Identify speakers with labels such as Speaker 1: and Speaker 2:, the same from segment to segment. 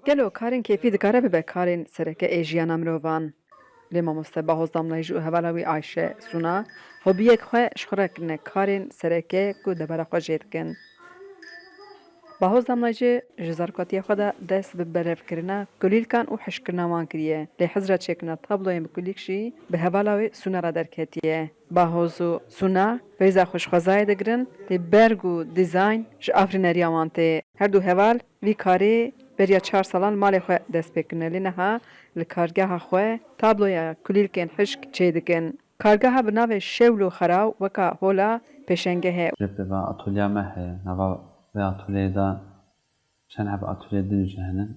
Speaker 1: Gelo karên keyfî dikare bibe karên sereke ê jiyana mirovan. Lê mamoste bahoz damlayî ji û hevala wî Ayşe Suna hobiyek xwe ji xwe re kirine karên sereke ku debera xwe jê dikin. Bahoz damlayî ji zarokatiya xwe de dest bi berevkirina kulîlkan û hişkkirina wan kiriye. Lê hezra çêkirina tabloyên bi kulîlk jî bi hevala wê Suna re derketiye. Bahoz û Suna fêza xweşxwezayê digirin lê berg û dîzayn ji afrîneriya wan tê. Her du heval vî karê beriya 4 salan malê xwe dest pê kirine lê niha li kargeha xwe tabloya kulîlkên hişk çê dikin. Kargeha bi navê Şewl û Xeraw weka hola pêşengehê.
Speaker 2: Rêpeva atölyeya me heye. Nava vê atölyeyê de çend heb atölye din jî hene.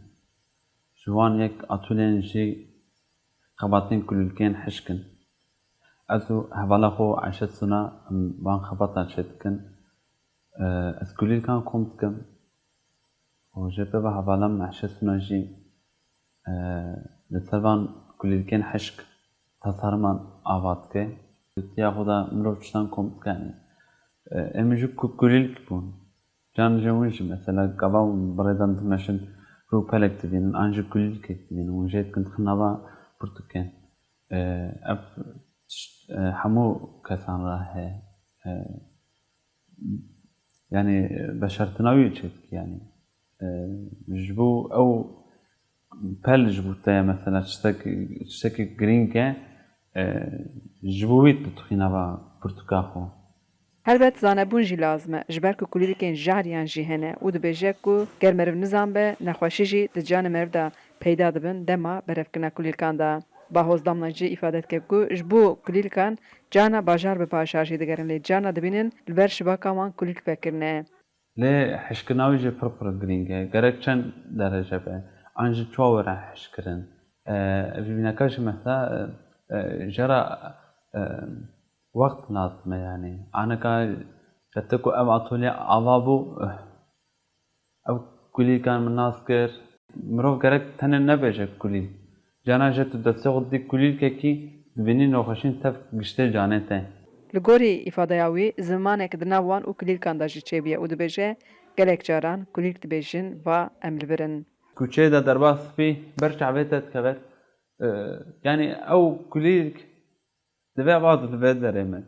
Speaker 2: Ji wan yek atölyeyên jî xebatên kulîlkên hişk in. Ez û hevala xwe Ayşe Suna van xebatan çê dikin. Ez kulîlkan kom dikim. û jê pêva hevala min Ayşe Suna jî li ser van kulîlkên hişk tasarîman ava dike. Ya xwe de mirov tiştan kom dike. Em jî kulîlk bûn. Can ji wî jî mesela gava birêdan dimeşin rû pelek dibînin an jî kulîlkek dibînin û jê dikin dixin nava pirtûkên. Ev hemû kesan re heye. Yani beşertina wî çê dike yani. Ji bo ew pel ji bo te ye mesela tiştekî girîng e ji bo wî tu dixî nava pirtûka xwe.
Speaker 1: Helbet zanebûn jî lazim e ji ber ku kulîlkên jariyan jî hene û dibêje ku ger meriv nizanbe nexweşî jî di canê meriv de peyda dibin dema berevkirina kulîlkan de. Bahoz damla jî îfade dike ku ji bo kulîlkan cana bajar bi paşar jî digerin lê cana dibînin li ber şibaka wan kulîlk vekirine.
Speaker 2: Lê hişkkirina wî jî pir girîng e. Gerek çend derece be. An jî çawa were hişkkirin. Evîneka jî mesela jera wext lazim e yani. Aneka te ku ev atölye ava bû ev kulîlkan min nas kir. Mirov gerek tenê nebêje kulîlk. Cana jê tu destê xwe didî kulîlkekî dibînî nexweşîn tev giştê canê te.
Speaker 1: Li gorî îfadeya wî zimanek di nav wan û kulîlkan de jî çêbûye û dibêje gelek caran kulîlk dibêjin va em li vir in.
Speaker 2: Kuçeyê de derbas spî ber çavê te dikeve. Yani ew kulîlk divê ava divê derê me.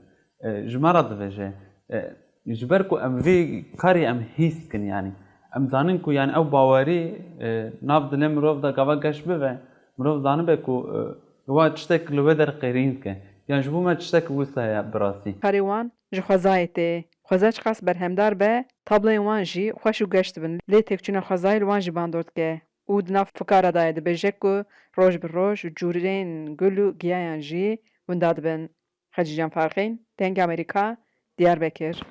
Speaker 2: Ji me re dibêje. Ji ber ku em vê karî em hîs dikin yani. Em zanin ku yani ew bawerî nav dilê mirov de gava geş bibe. Mirov zanibe ku wa tiştek li wê der qêrîn dike. Yani ji bo me tiştek wisa heye bi rastî.
Speaker 1: Karê wan ji xwezayê tê. Xweza çiqas berhemdar be, tabloyên wan jî xweş û geş dibin. Lê têkçûna xwezayê li wan jî bandor dike. Û di nav fikara de ye dibêje ku roj bi roj cûreyên gul û giyayan jî winda dibin. Xecî Can Farxîn, Dengê Amerîka, Diyarbekir.